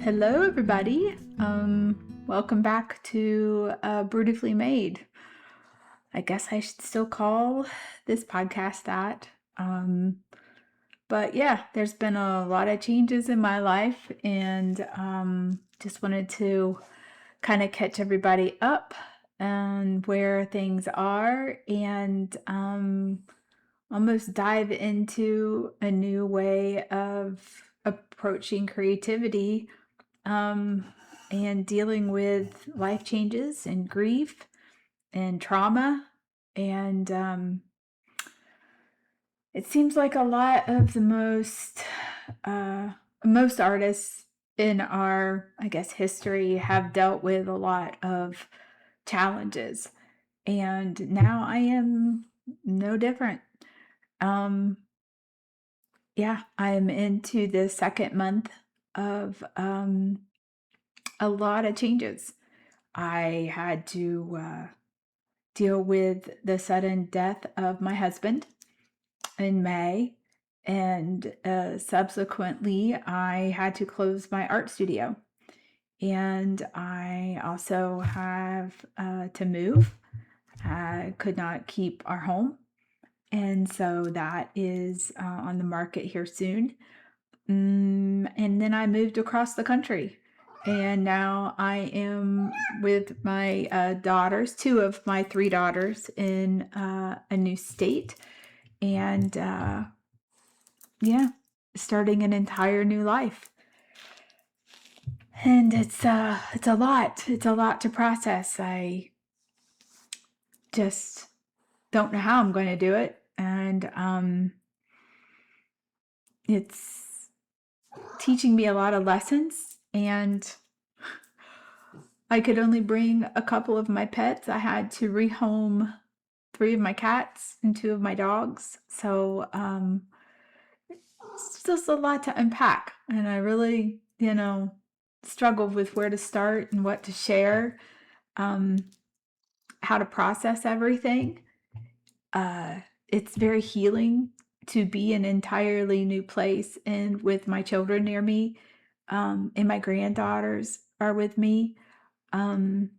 Hello, everybody. Welcome back to Beautifully Made. I guess I should still call this podcast that. Um, but yeah, there's been a lot of changes in my life, and just wanted to kind of catch everybody up and where things are, and almost dive into a new way of approaching creativity um, and dealing with life changes and grief and trauma. And it seems like a lot of the most artists in our, I guess, history have dealt with a lot of challenges. And now I am no different. Um, yeah, I am into the second month of a lot of changes. I had to deal with the sudden death of my husband in May, and subsequently, I had to close my art studio. And I also have to move. I could not keep our home. And so that is on the market here soon. And then I moved across the country. And now I am with my daughters, two of my three daughters, in a new state. And yeah, starting an entire new life. And it's a lot. It's a lot to process. I just don't know how I'm going to do it. And it's teaching me a lot of lessons, and I could only bring a couple of my pets. I had to rehome three of my cats and two of my dogs. So it's just a lot to unpack. And I really, struggled with where to start and what to share, um, how to process everything. It's very healing to be in an entirely new place and with my children near me, and my granddaughters are with me, um,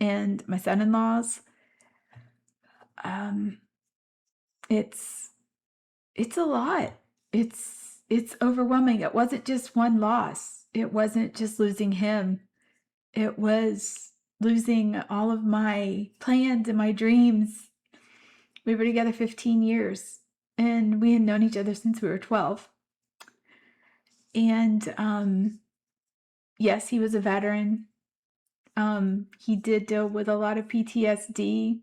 and my son-in-laws. Um, it's it's a lot. It's overwhelming. It wasn't just one loss. It wasn't just losing him. It was losing all of my plans and my dreams. We were together 15 years, and we had known each other since we were 12. And yes, he was a veteran. He did deal with a lot of PTSD.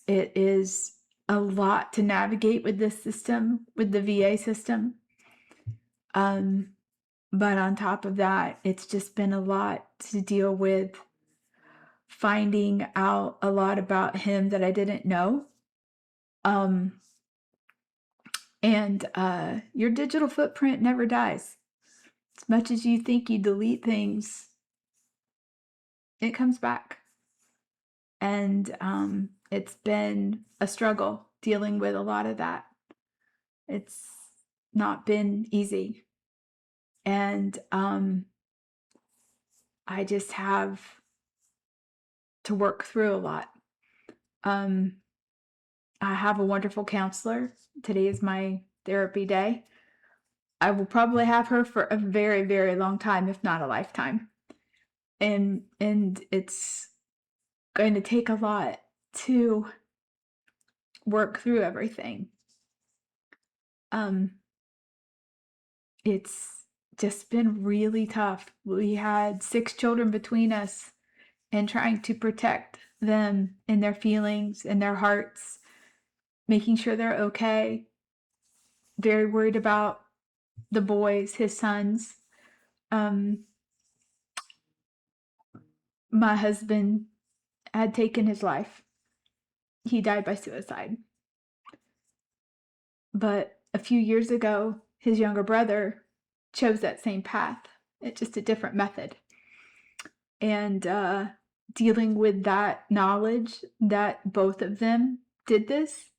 It is a lot to navigate with this system, with the VA system. Um, but on top of that, it's just been a lot to deal with, finding out a lot about him that I didn't know. Um, and your digital footprint never dies. As much as you think you delete things, it comes back. And it's been a struggle dealing with a lot of that. It's not been easy. And I just have to work through a lot. Um, I have a wonderful counselor. Today is my therapy day. I will probably have her for a very, very long time, if not a lifetime. And it's going to take a lot to work through everything. Um, it's just been really tough. We had 6 children between us, and trying to protect them and their feelings and their hearts, making sure they're okay. Very worried about the boys, his sons. Um, my husband had taken his life. He died by suicide. But a few years ago, his younger brother chose that same path. It's just a different method. And dealing with that knowledge that both of them did this,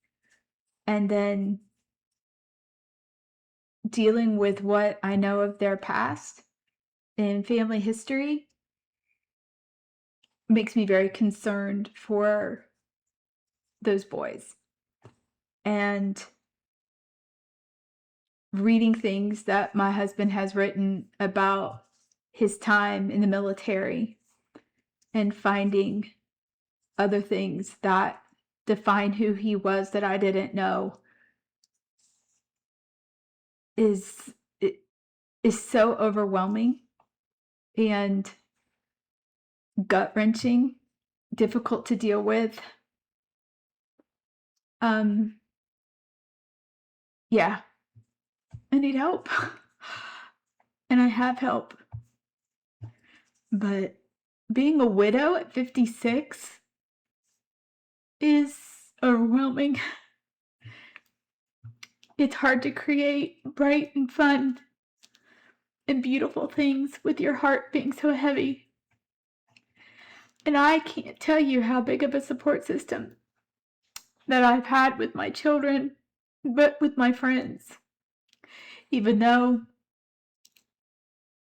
and then dealing with what I know of their past, in family history makes me very concerned for those boys. And reading things that my husband has written about his time in the military and finding other things that define who he was that I didn't know is it is so overwhelming and gut-wrenching, difficult to deal with. Um, yeah, I need help. And I have help. But being a widow at 56 is overwhelming. It's hard to create bright and fun and beautiful things with your heart being so heavy. And I can't tell you how big of a support system that I've had with my children, but with my friends. Even though,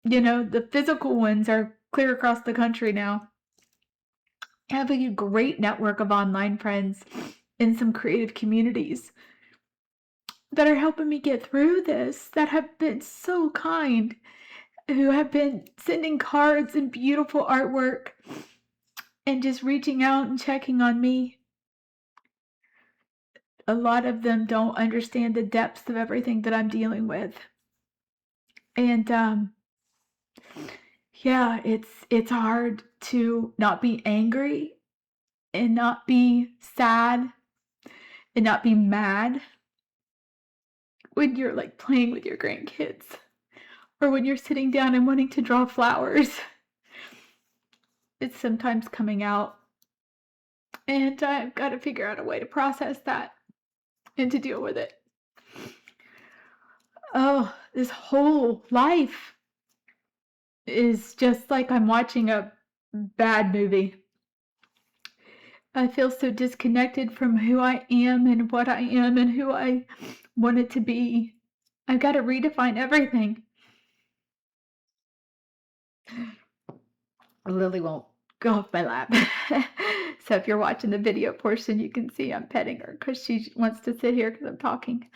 the physical ones are clear across the country now. I have a great network of online friends in some creative communities that are helping me get through this, that have been so kind, who have been sending cards and beautiful artwork and just reaching out and checking on me. A lot of them don't understand the depths of everything that I'm dealing with. And yeah, it's hard to not be angry and not be sad and not be mad when you're like playing with your grandkids or when you're sitting down and wanting to draw flowers. It's sometimes coming out, and I've got to figure out a way to process that and to deal with it. Oh, this whole life is just like I'm watching a bad movie. I feel so disconnected from who I am and what I am and who I wanted to be. I've got to redefine everything. Lily won't go off my lap. So if you're watching the video portion, you can see I'm petting her because she wants to sit here because I'm talking.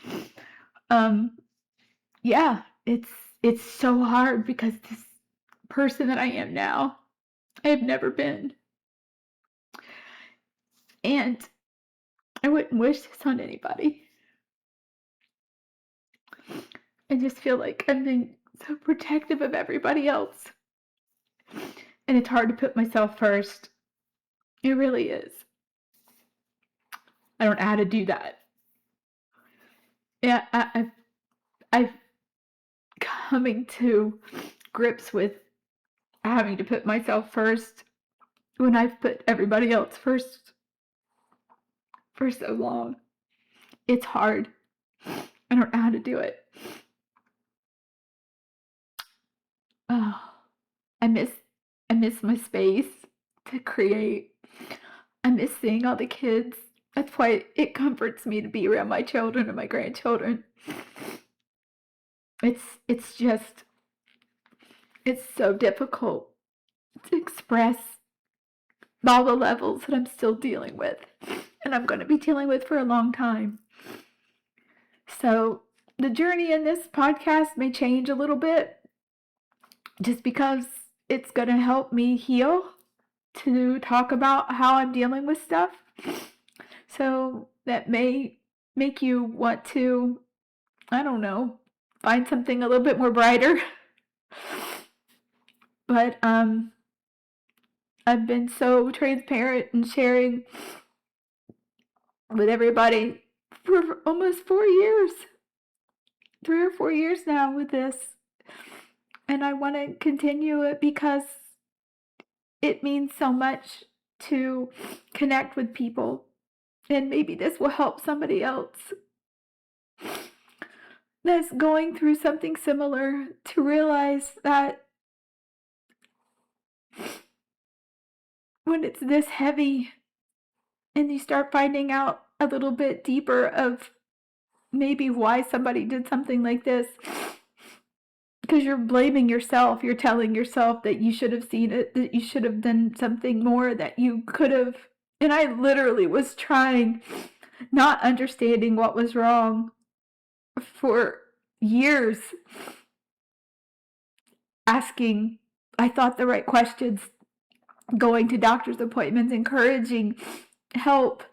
Yeah, it's so hard because this person that I am now, I have never been. And I wouldn't wish this on anybody. I just feel like I'm being so protective of everybody else. And it's hard to put myself first. It really is. I don't know how to do that. Yeah, I've coming to grips with having to put myself first when I've put everybody else first for so long. It's hard. I don't know how to do it. Oh, I miss my space to create. I miss seeing all the kids. That's why it comforts me to be around my children and my grandchildren. It's just it's so difficult to express all the levels that I'm still dealing with, and I'm going to be dealing with for a long time. So the journey in this podcast may change a little bit just because it's going to help me heal to talk about how I'm dealing with stuff. So that may make you want to, I don't know, find something a little bit more brighter. But I've been so transparent and sharing with everybody for almost 4 years. 3 or 4 years now with this. And I want to continue it because it means so much to connect with people. And maybe this will help somebody else that's going through something similar to realize that when it's this heavy and you start finding out a little bit deeper of maybe why somebody did something like this, because you're blaming yourself. You're telling yourself that you should have seen it, that you should have done something more, that you could have. And I literally was trying, not understanding what was wrong for years, asking, I thought, the right questions, going to doctor's appointments, encouraging help.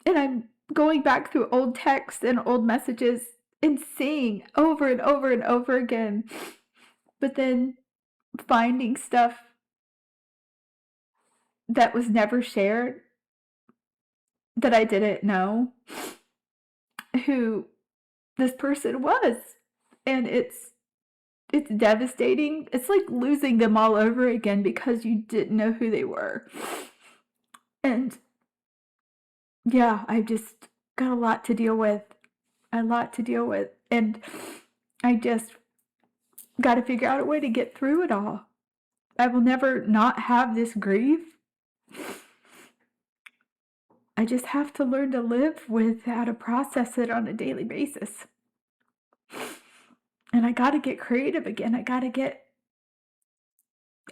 And I'm going back through old texts and old messages and seeing over and over and over again, but then finding stuff that was never shared, that I didn't know who this person was. And it's devastating. It's like losing them all over again because you didn't know who they were. And yeah, I just got a lot to deal with. A lot to deal with. And I just got to figure out a way to get through it all. I will never not have this grief. I just have to learn to live with how to process it on a daily basis. And I got to get creative again. I got to get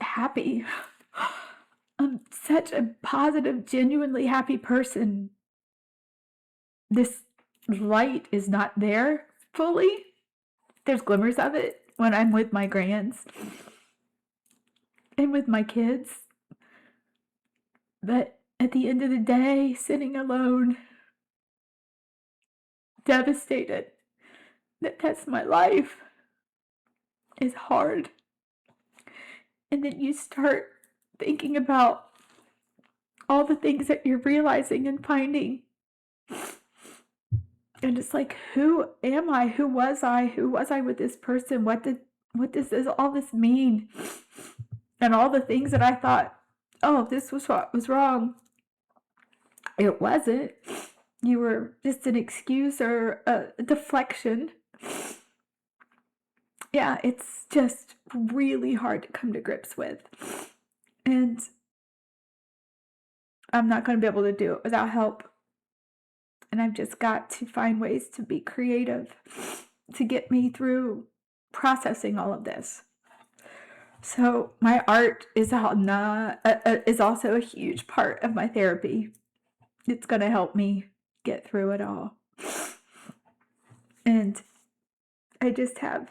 happy. I'm such a positive, genuinely happy person. This light is not there fully. There's glimmers of it when I'm with my grands and with my kids. But at the end of the day, sitting alone, devastated that that's my life, is hard. And then you start thinking about all the things that you're realizing and finding. And it's like, who am I? Who was I? Who was I with this person? What does all this mean? And all the things that I thought, oh, this was what was wrong. It wasn't. You were just an excuse or a deflection. Yeah, it's just really hard to come to grips with. And I'm not going to be able to do it without help. And I've just got to find ways to be creative to get me through processing all of this. So my art is is also a huge part of my therapy. It's going to help me get through it all. And I just have,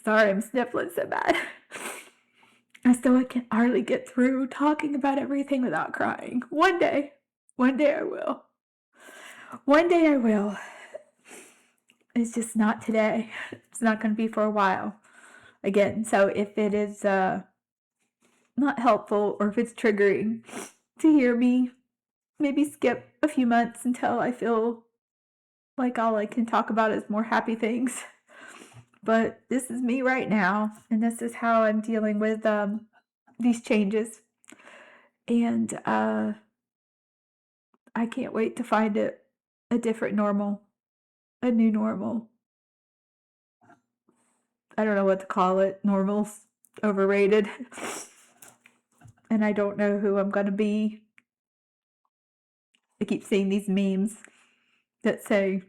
sorry, I'm sniffling so bad. I still can hardly get through talking about everything without crying. One day I will. One day I will. It's just not today. It's not going to be for a while. Again, so if it is not helpful or if it's triggering to hear me, maybe skip a few months until I feel like all I can talk about is more happy things. But this is me right now, and this is how I'm dealing with these changes. And I can't wait to find a different normal, a new normal. I don't know what to call it. Normal's overrated. And I don't know who I'm going to be. I keep seeing these memes that say,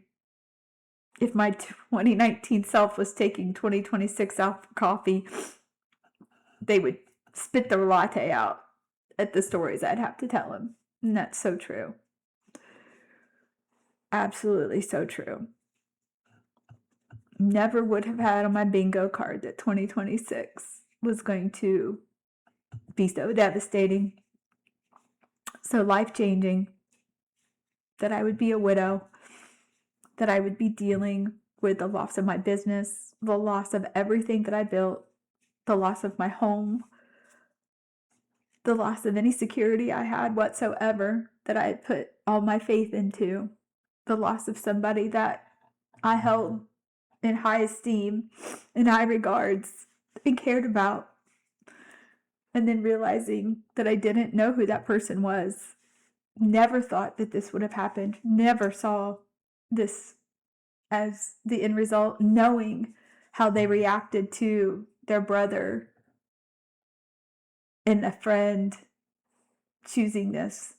if my 2019 self was taking 2026 out for coffee, they would spit their latte out at the stories I'd have to tell him. And that's so true. Absolutely so true. Never would have had on my bingo card that 2026 was going to be so devastating, so life-changing, that I would be a widow, that I would be dealing with the loss of my business, the loss of everything that I built, the loss of my home, the loss of any security I had whatsoever that I had put all my faith into, the loss of somebody that I held in high esteem, in high regards, and cared about. And then realizing that I didn't know who that person was. Never thought that this would have happened. Never saw this as the end result, knowing how they reacted to their brother and a friend choosing this,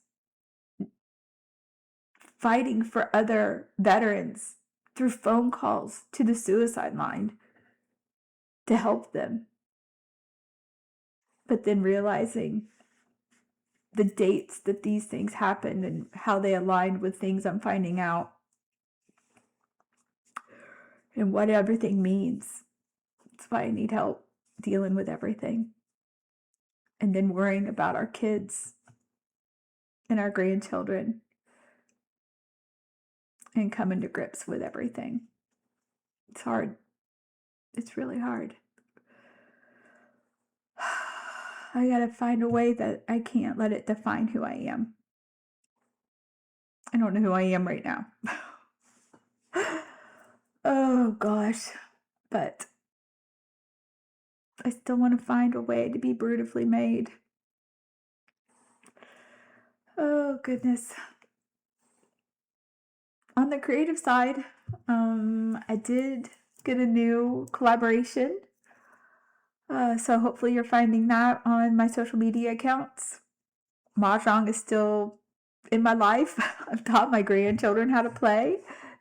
fighting for other veterans through phone calls to the suicide line. to help them. But then realizing the dates that these things happened and how they aligned with things I'm finding out and what everything means. That's why I need help dealing with everything. And then worrying about our kids and our grandchildren and coming to grips with everything. It's hard. It's really hard. I gotta find a way that I can't let it define who I am. I don't know who I am right now. Oh gosh. But I still want to find a way to be beautifully made. Oh goodness. On the creative side, I did get a new collaboration. So hopefully you're finding that on my social media accounts. Mahjong is still in my life. I've taught my grandchildren how to play.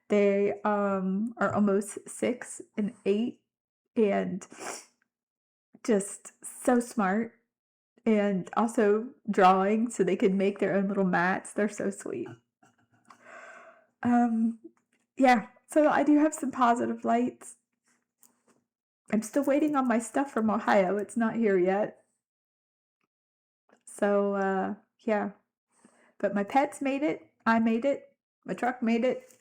They are almost 6 and 8 and just so smart, and also drawing so they can make their own little mats. They're so sweet. Um, yeah, so I do have some positive lights. I'm still waiting on my stuff from Ohio. It's not here yet. So, yeah. But my pets made it. I made it. My truck made it.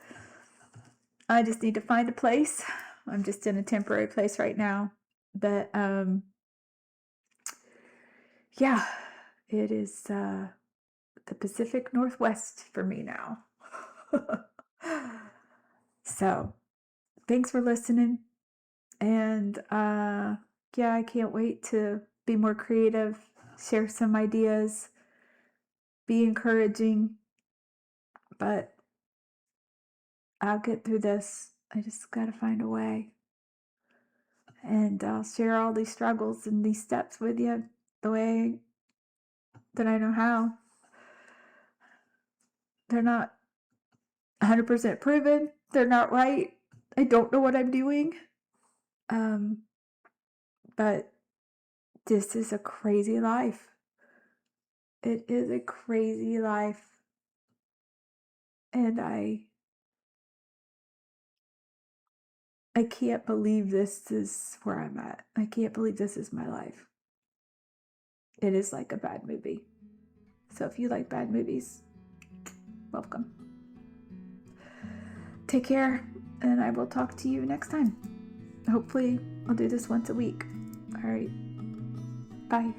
I just need to find a place. I'm just in a temporary place right now. But, yeah, it is the Pacific Northwest for me now. So, thanks for listening. And yeah, I can't wait to be more creative, share some ideas, be encouraging, but I'll get through this. I just got to find a way. And I'll share all these struggles and these steps with you the way that I know how. They're not 100% proven. They're not right. I don't know what I'm doing. But this is a crazy life. It is a crazy life. And I can't believe this is where I'm at. I can't believe this is my life. It is like a bad movie. So if you like bad movies, welcome. Take care, and I will talk to you next time. Hopefully, I'll do this once a week. All right. Bye.